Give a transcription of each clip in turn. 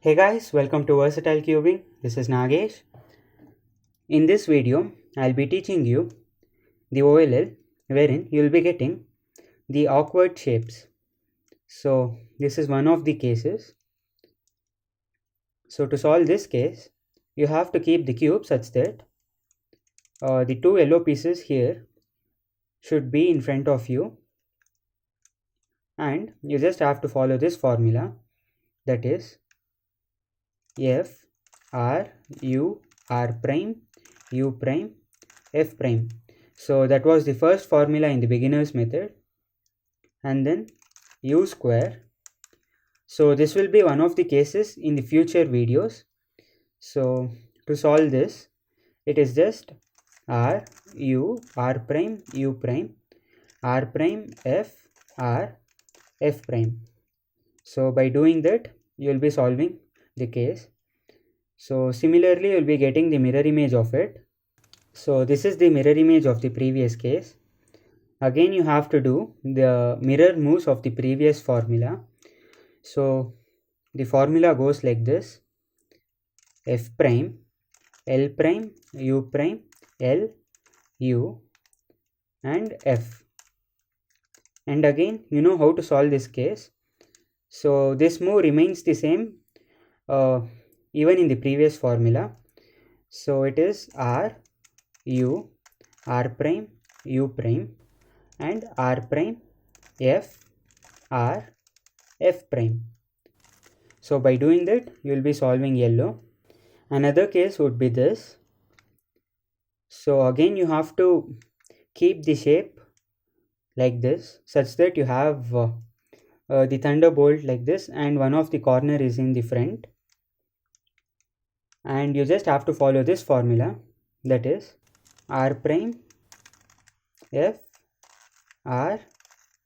Hey guys, welcome to Versatile Cubing. This is Nagesh. In this video, I'll be teaching you the OLL wherein you'll be getting the awkward shapes. So this is one of the cases. So to solve this case, you have to keep the cube such that the two yellow pieces here should be in front of you, and you just have to follow this formula, that is F R U R prime U prime F prime. So that was the first formula in the beginner's method, and then U square. So this will be one of the cases in the future videos. So to solve this, it is just R U R prime U prime R prime F R F prime. So by doing that, you will be solving the case. So similarly, you will be getting the mirror image of it. So this is the mirror image of the previous case. Again, you have to do the mirror moves of the previous formula. So the formula goes like this: F prime L prime U prime L U and F. And again, you know how to solve this case. So this move remains the same even in the previous formula. So it is R U R prime U prime and R prime F R F prime. So by doing that, you will be solving yellow. Another case would be this. So again, you have to keep the shape like this, such that you have the thunderbolt like this, and one of the corner is in the front, and you just have to follow this formula, that is R prime F R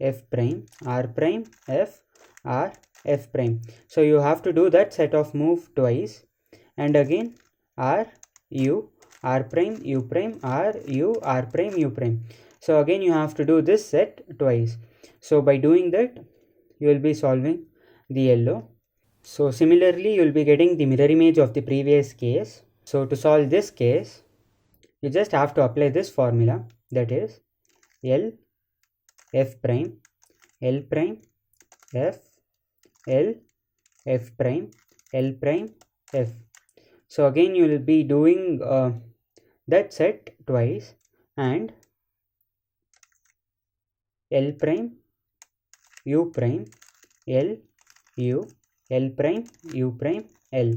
F prime R prime F R F prime. So you have to do that set of move twice, and again R U R prime U prime R U R prime U prime. So again you have to do this set twice. So by doing that, you will be solving the yellow. So similarly, you will be getting the mirror image of the previous case. So to solve this case, you just have to apply this formula, that is L F prime L prime F L F prime L prime F. So again you will be doing that set twice, and L prime U prime L U L prime U prime L.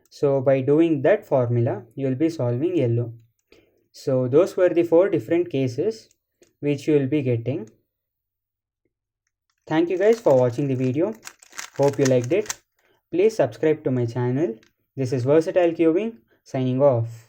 So by doing that formula, you will be solving yellow. So those were the 4 different cases which you will be getting. Thank you guys for watching the video. Hope you liked it. Please subscribe to my channel. This is Versatile Cubing signing off.